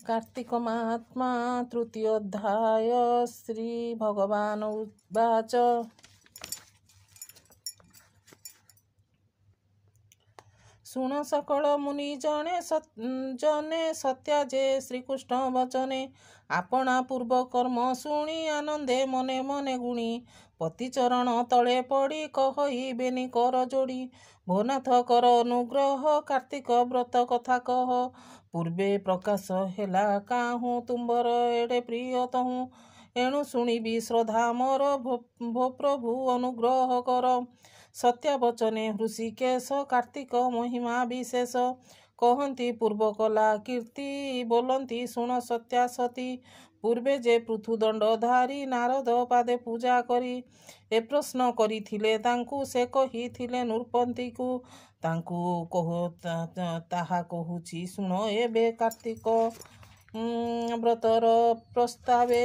कार्तिक महात्मा तृतीयोध्याय श्री भगवान उवाच शुण सकल मुनि जने सत्या जे श्रीकृष्ण वचने आपणा पूर्व कर्म शुणी आनंदे मने मने गुणी पति चरण तले पड़ी कहइबेनि कर जोड़ी भोनाथ कर अनुग्रह कार्तिक व्रत कथा कह पूर्वे प्रकाश हेला काहू तुम्बर एडे प्रिय तहु एणु शुणिबि श्रद्धा मोर भो प्रभु अनुग्रह कर सत्या वचने हृषिकेश कार्तिक महिमा विशेष कहती पूर्व कला कीर्ति बोलती शुण सत्या सती पूर्वे जे पृथुदंडधारी नारद पादे पूजा करी ए प्रश्न करिथिले तांकु से कहिथिले नृपति को तांकु ताहा कहुछि शुण एबे कार्तिक व्रतर प्रस्तावे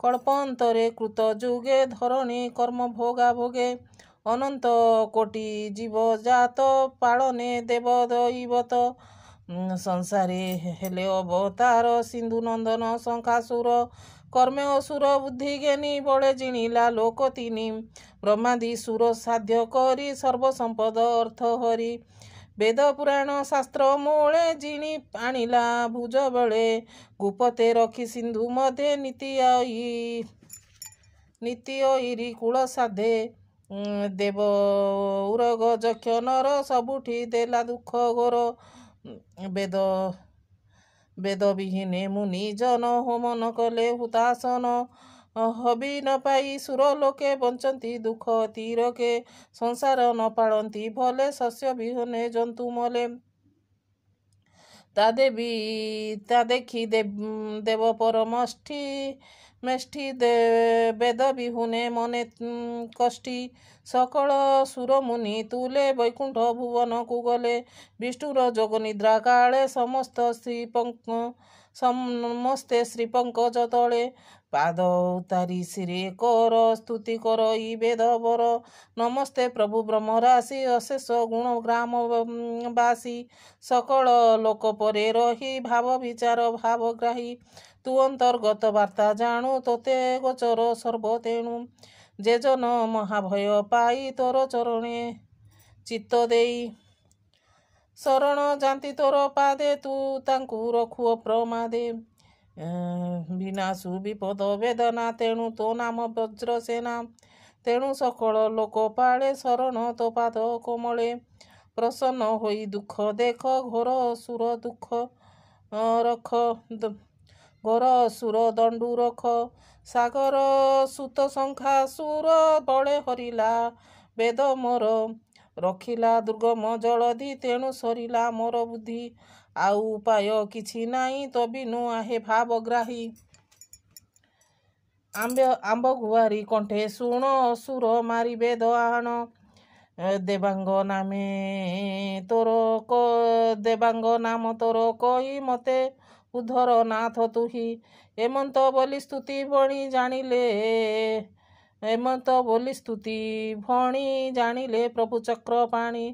कल्पांतरे कृत जुगे धरणी कर्म भोगा भोगे अनंत कोटि जीव जात पालने देव दैवत संसारे हेले अवतार सिंधु नंदन शंखासुर कर्मे असुर बुद्धि ज्ञानी बड़े जिणिला लोक तिनी ब्रह्मादि सुर साध्य करी सर्वसंपद अर्थ हरि वेद पुराण शास्त्र मूले जिणी आनिला भुज बेले गुपते रखी सिंधु मध्य नीति इरी कूल साधे देव उरग जक्ष नर सबुठी देला दुख घोर वेद विहीने मुनि जन होमन कले हुतासन हबि न पाई सुर लोके बंचती दुख तीरके संसार न पालती भले शस्य विहने जंतु मले ता देखी देव परमष्ठी मेष्ठी वेद विहुने मने कष्टी सकल सुर मुनि तुले वैकुंठ भुवन को गले विष्णुर जोग निद्रा काले समस्ते श्रीपंकज तले पाद उतारी श्री कर स्तुति कर ई वेद वर नमस्ते प्रभु ब्रह्मराशि अशेष गुण ग्रामवासी सकल लोक परे रही भाव विचार भावग्राही तू अंतर्गत वार्ता जानू तोते गोचर सर्व तेणु जे जन महाभय पाई तोर चरणे चित्त देई शरण जाति तोर पादे तू तांकु रखु प्रमादे विनाशु विपद वेदना तेणु तो नाम वज्रसेना तेणु सकल लोक पाले शरण तो पाद कोमले प्रसन्न होई दुख देख घोर असुर दुख रख घोर असुर दंडु रख सागर सुत शंखा सुर बळे हरिला वेद मोर रखिला दुर्गम जलधि तेणु सरिला मोर बुद्धि आउ उपाय किछि नाई तो बिनु आहे भावग्राही आंब गुहारी कंठे शुण असुर मारी वेद आण देवांग नाम तोर कही मते उद्धर नाथ तुही एमंत बोली स्तुति भणी जानिले प्रभु चक्र पाणी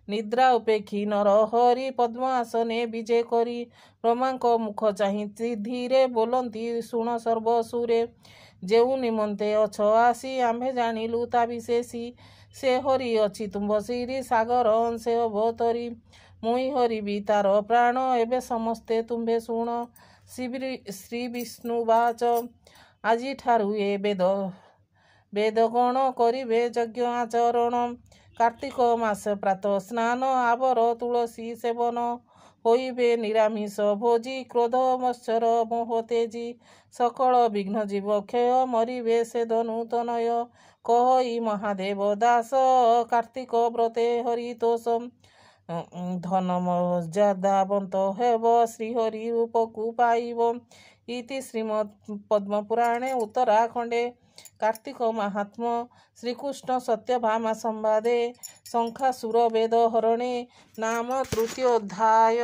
निद्रा उपेक्षी नर हरि पद्मासने विजय करी ब्रह्मांक मुख चाहि धीरे बोलती शुण सर्वसुरे जेउ निमंते अछ आसी आम्भे जानिलु ता विशेषी से हरि अछि तुम्भ श्री सागर अंशे अवतरी मुई हरिबी तार प्राण एबे समस्ते तुम्भे शुण श्री विष्णुवाच आजि ठारु ए वेद गण करिवे यज्ञ आचरण कार्तिक मास प्रातः स्नान आवर तुलसी सेवन होइबे निरामिष भोजी क्रोध मत्सर मोह तेजी सकल विघ्न जीव क्षय मरिवे से धनुतनय कहई महादेव दास कार्तिक व्रते हरितोष धन मर्यादावंत हेब श्रीहरि रूपकु पाइब इति श्रीमद् पद्मपुराणे उत्तराखंडे कार्तिक महात्म श्रीकृष्ण सत्यभामा संवादे शंखासुर वेद हरणे नाम तृतीयोध्याय।